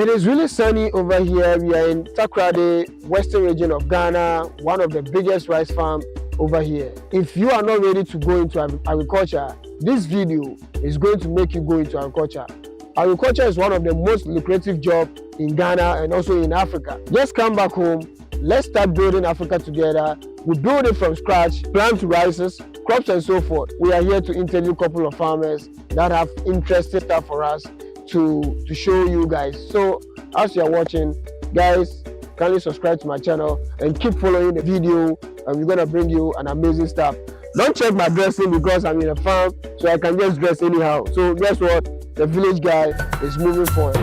It is really sunny over here. We are in Takoradi, western region of Ghana, one of the biggest rice farms over here. If you are not ready to go into agriculture, this video is going to make you go into agriculture. Agriculture is one of the most lucrative jobs in Ghana and also in Africa. Just come back home. Let's start building Africa together. We build it from scratch, plant rices, crops and so forth. We are here to interview a couple of farmers that have interesting stuff for us to show you guys. So as you are watching, guys, kindly subscribe to my channel and keep following the video, and we're gonna bring you an amazing stuff. Don't check my dressing because I'm in a farm, so I can just dress anyhow. So guess what? The village guy is moving forward.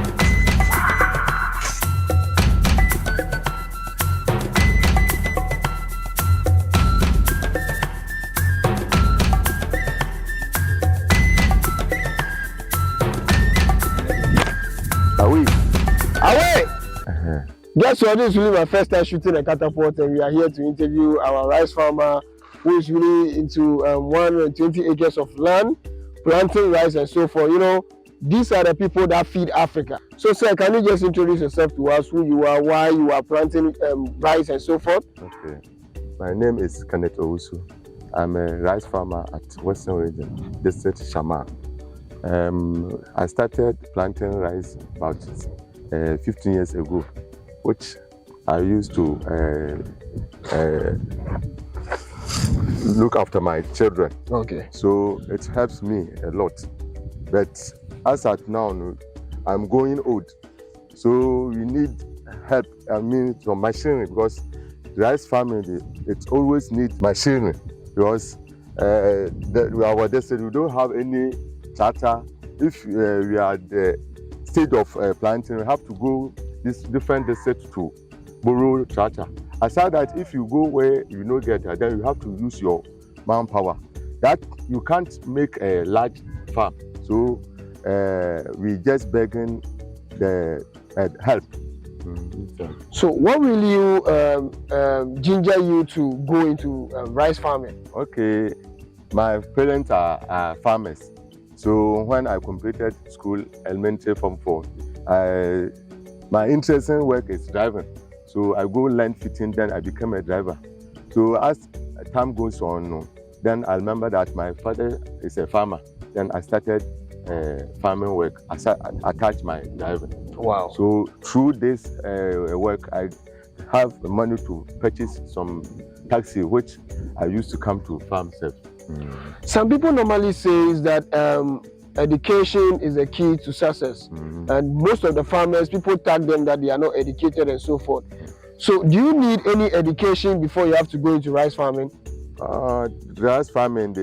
Guess what? This is really my first time shooting a catapult, and we are here to interview our rice farmer who is really into 120 acres of land, planting rice and so forth. You know, these are the people that feed Africa. So, sir, can you just introduce yourself to us, who you are, why you are planting rice and so forth? Okay, my name is Kenneth Owusu. I'm a rice farmer at Western Region, District Shaman. I started planting rice about 15 years ago, which I used to look after my children. Okay. So it helps me a lot. But as at now, I'm going old. So we need help, from machinery, because rice farming, it always needs machinery. Because our district, we don't have any tractor. If we are the stage of planting, we have to go this different district to borrow tractor. Aside that, if you go where you know get there, then you have to use your manpower. That you can't make a large farm. So we just begging the help. So what will you ginger you to go into rice farming? Okay, my parents are farmers. So when I completed school, elementary Form 4, my interest in work is driving. So I go learn fitting, then I became a driver. So as time goes on, then I remember that my father is a farmer. Then I started farming work. I attached my driving. Wow. So through this work, I have money to purchase some taxi, which I used to come to farm self. Some people normally say that education is the key to success, and most of the farmers, people tag them that they are not educated and so forth. So do you need any education before you have to go into rice farming? Rice farming,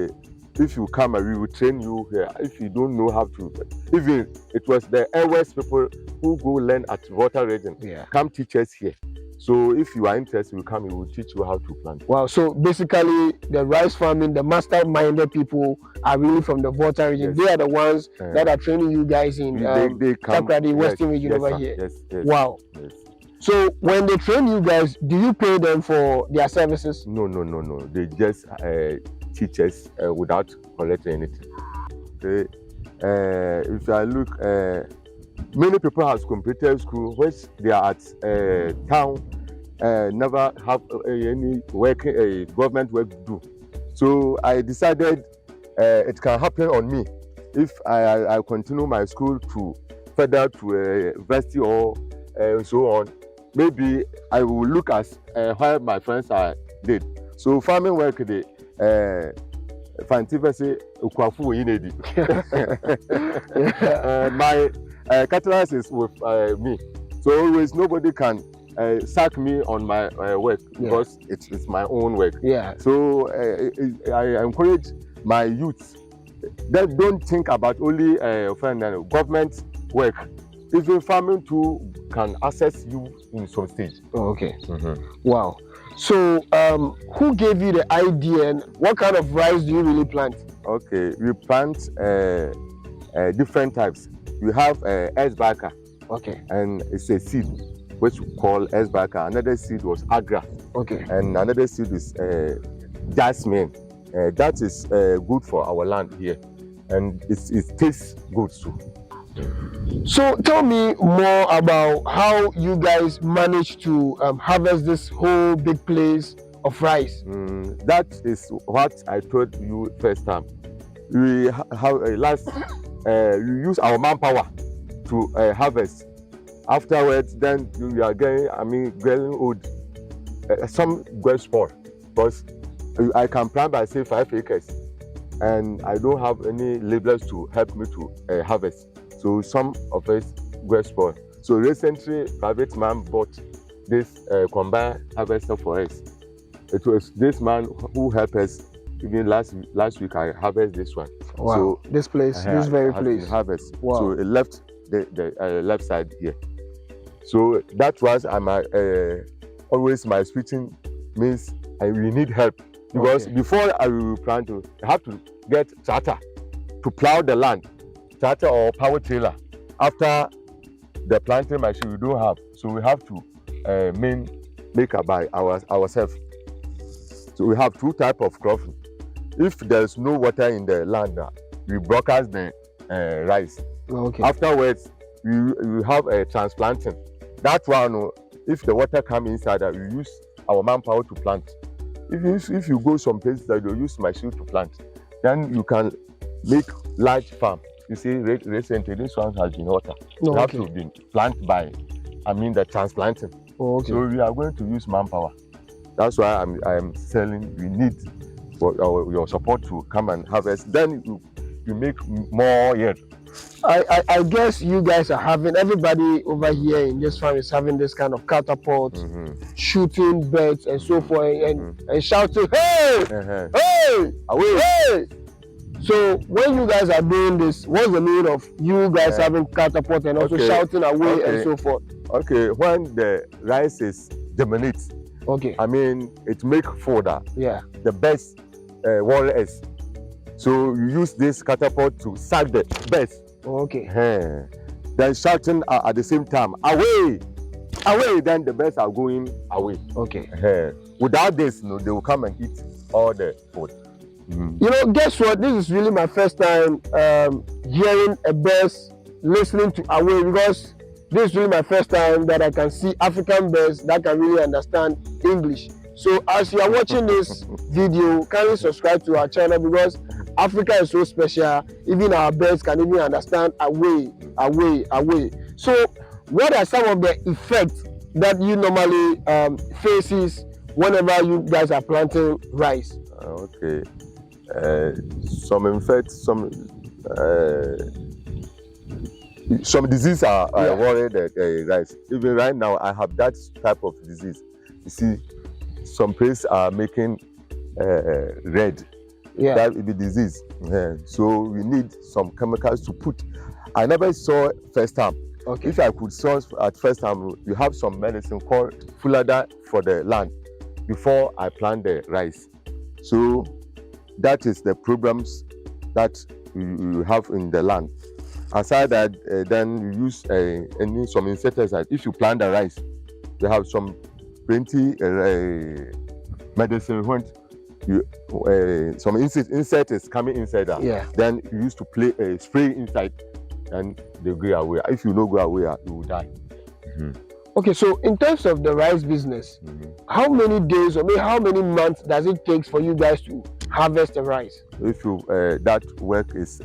if you come, we will train you here. If you don't know how to, even it was the West people who go learn at Water Region. Yeah. Come teach us here. So if you are interested, we come, we will teach you how to plant. Wow, so basically the rice farming, the master-minded people are really from the Volta region. Yes. They are the ones that are training you guys in Takoradi, Western region over here. Yes. Wow. Yes. So when they train you guys, do you pay them for their services? No. They just teach us without collecting anything. Okay. If I look, many people have completed school, which they are at town, never have any work, government work to do. So I decided it can happen on me if I continue my school to further to university or so on. Maybe I will look at where my friends did. So farming work, my catalyst is with me, so always nobody can sack me on my work because it's my own work. Yeah. So I encourage my youth that don't think about only government work. Even farming too can access you in some stage. Oh, okay. Wow. So who gave you the idea, and what kind of rice do you really plant? Okay, we plant different types. We have S-Baka. Okay. And it's a seed which we call S-Baka. Another seed was Agra. Okay. And another seed is Jasmine. That is good for our land here. And it tastes good too. So tell me more about how you guys managed to harvest this whole big place of rice. That is what I told you first time. We have we use our manpower to harvest. Afterwards, then we are getting old. Some get spoil because I can plant by say 5 acres, and I don't have any laborers to help me to harvest. So some of us get spoil. So recently, private man bought this combined harvester for us. It was this man who helped us. Even last week, I harvested this one. Wow! So this place, this very place. Harvest. Wow! So it left the left side here. So that was always my speaking means we need help, because before I will plant, I have to get tractor to plow the land, tractor or power trailer. After the planting machine we don't have, so we have to make it by ourselves. So we have two types of cropping. If there's no water in the land, we broadcast the rice. Afterwards, we have a transplanting. That one, if the water come inside, we use our manpower to plant. If you go some places that you use machine to plant, then you can make large farm. You see, recently this one has been water. You have to be plant by, the transplanting. So we are going to use manpower. That's why I am telling we need for your support to come and harvest. Then you make more yield. I guess you guys are having, everybody over here in this farm is having this kind of catapult, shooting birds and so forth, and shouting, hey, hey, away, hey. So when you guys are doing this, what's the meaning of you guys having catapult and also shouting away and so forth? Okay, when the rice is germinate, it make fodder. The best warriors. So you use this catapult to sack the birds. Then shouting at the same time, away, away. Then the birds are going away. Without this, they will come and eat all the food. You know, guess what? This is really my first time hearing a birds listening to away, because this is really my first time that I can see African birds that can really understand English. So as you are watching this video, kindly subscribe to our channel, because Africa is so special. Even our birds can even understand away, away, away. So what are some of the effects that you normally faces whenever you guys are planting rice? Some effects, some diseases are worried the rice. Even right now, I have that type of disease. You see, some places are making red. That will be disease. So we need some chemicals to put. I never saw first time. If I could source at first time, you have some medicine called fulada for the land before I plant the rice. So that is the problems that you have in the land. Aside that, then you use some insecticide. If you plant the rice, they have some plenty medicine. When some insect is coming inside that, then you used to spray inside, and they go away. If you don't go away, you will die. Okay, so in terms of the rice business, how many days or maybe how many months does it take for you guys to harvest the rice? If you that work is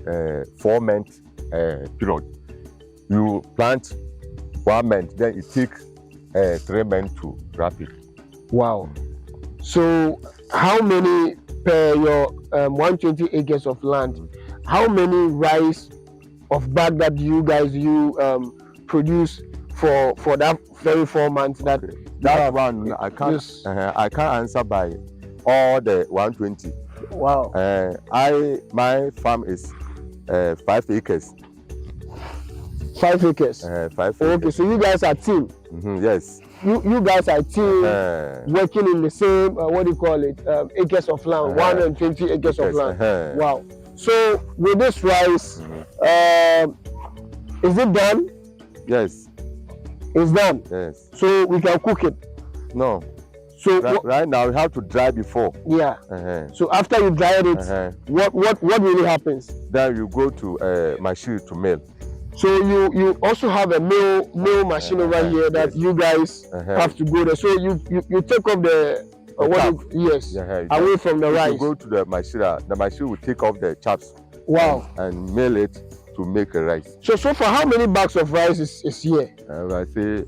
4 months period, you plant 1 month, then it takes 3 months to wrap it. Wow. So how many per your 120 acres of land? How many rice of bag that you guys produce for that very 4 months? That one I can't answer by all the 120. Wow. My farm is 5 acres. 5 acres. 5 acres. Okay, so you guys are team. Yes. You guys are team working in the same what do you call it? Acres of land, 120 acres of land. Wow. So with this rice, is it done? Yes. It's done. Yes. So we can cook it. No. So right now we have to dry before. So after you dried it, what really happens? Then you go to machine to mill. So you also have a mill machine over here that you guys have to go there. So you take off the away from the rice. You go to the machine will take off the chaps. Wow. And mill it to make a rice. So far, how many bags of rice is here? I say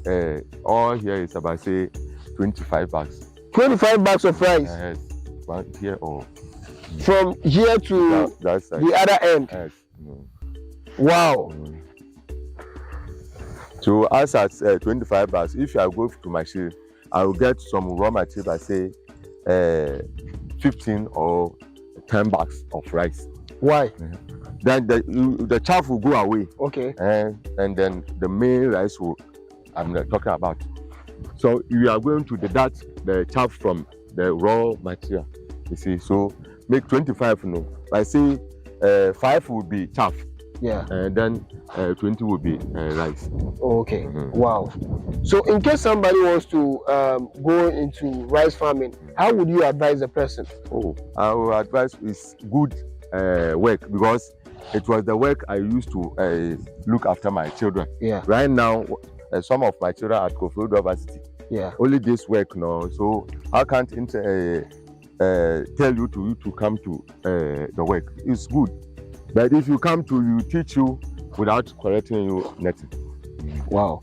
all here is about say 25 bags. 25 bags of rice. Yes. One here or from here to the other end. Yes. Wow. So as at 25 bags, if I go to machine, I will get some raw material. I say 15 or 10 bags of rice. Why? Then the chaff will go away. Okay. And then the main rice I'm talking about. So you are going to deduct the chaff from the raw material. You see, so make 25. No, I say 5 would be chaff. Yeah. And then 20 would be rice. Okay. Wow. So in case somebody wants to go into rice farming, how would you advise the person? Oh, I would advise is good work, because it was the work I used to look after my children. Yeah. Right now, some of my children are at KLEVI University. Yeah. Only this work now, so I can't tell you to come to the work. It's good, but if you come to you teach you without correcting you nothing. Wow.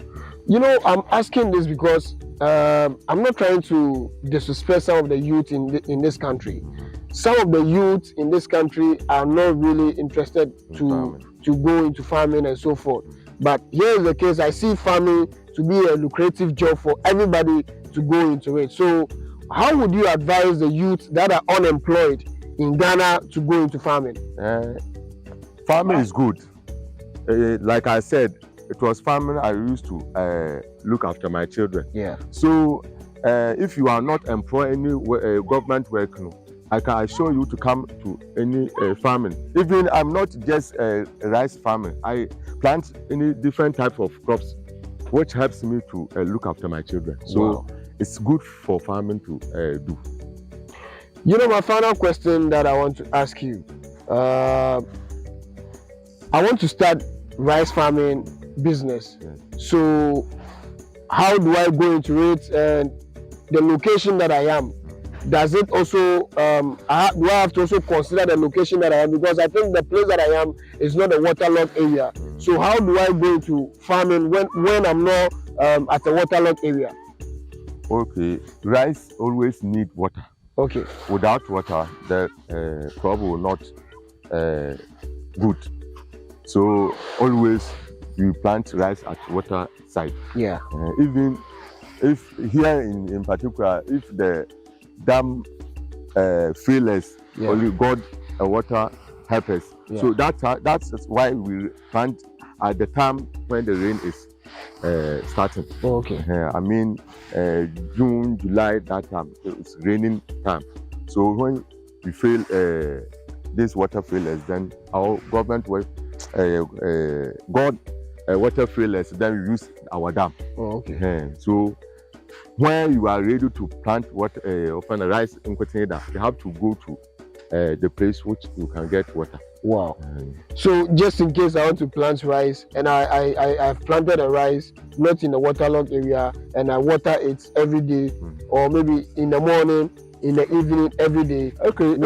You know, I'm asking this because I'm not trying to disrespect some of the youth in this country. Some of the youth in this country are not really interested to go into farming and so forth. But here is the case. I see farming to be a lucrative job for everybody to go into it. So how would you advise the youth that are unemployed in Ghana to go into farming? Farming is good. Like I said, it was farming I used to look after my children. Yeah. So if you are not employed any government work, I can assure you to come to any farming. Even I'm not just rice farming. I plant any different type of crops, which helps me to look after my children. So it's good for farming to do. You know, my final question that I want to ask you. I want to start rice farming business. Yes. So how do I go into it, and the location that I am? Does it also do I have to also consider the location that I am, because I think the place that I am is not a waterlogged area. So how do I go into farming when I'm not at a waterlogged area? Okay, rice always need water. Okay. Without water, the crop will not good. So always you plant rice at water side. Yeah. Even if here in particular, if the dam failures, only God and water help us. Yeah. So that's why we plant at the time when the rain is starting. Oh, okay. I mean June, July, that time it's raining time. So when we fail this water failures, then our government will God water failures, then we use our dam. Oh, okay. So when you are ready to plant often rice in Kwetenda, you have to go to the place which you can get water. Wow. So just in case I want to plant rice, and I've planted a rice not in a waterlogged area, and I water it every day, or maybe in the morning, in the evening, every day. Okay.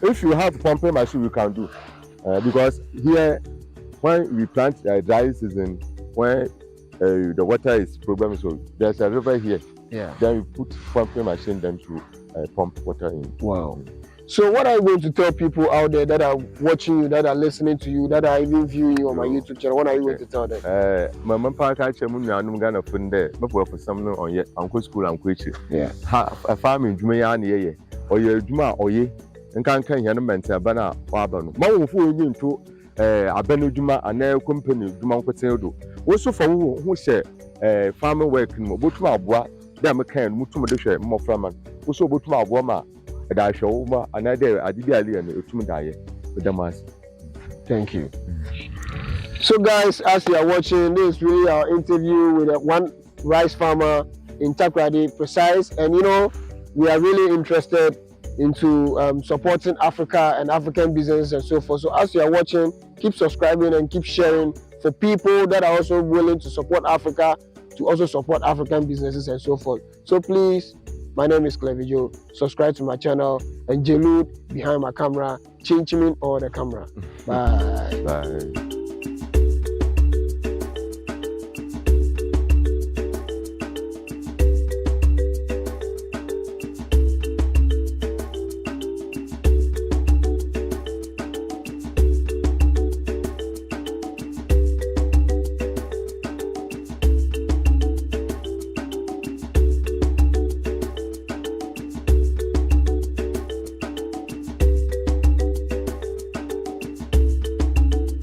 If you have pumping machine, you can do. Because here, when we plant dry season, when the water is problem, so there's a river here. Yeah. Then we put pumping machine then to pump water in. Wow. So what are you going to tell people out there that are watching you, that are listening to you, that are even viewing you on my YouTube channel? What are you going to tell them? My mom park actually mun na num Ghana fun there. Before for some on ye uncle school and preach. Yeah. A farming juma ya na ye. Oye juma oye. Nkan kan yan mente bana wa ba no. Ma wo fu onyi nto abanu juma ana company juma nkoten do. Wo so for wo hu she farming work no botuma aboa da me kan mutum de hwe mmofra man. Wo so botuma aboa ma thank you. So guys, as you are watching, this is really our interview with one rice farmer in Takoradi Precise, and you know, we are really interested into supporting Africa and African business and so forth. So as you are watching, keep subscribing and keep sharing for people that are also willing to support Africa, to also support African businesses and so forth. So please, my name is KLEVI. Subscribe to my channel, and Jalud behind my camera, Chinchimin or the camera. Bye. Bye.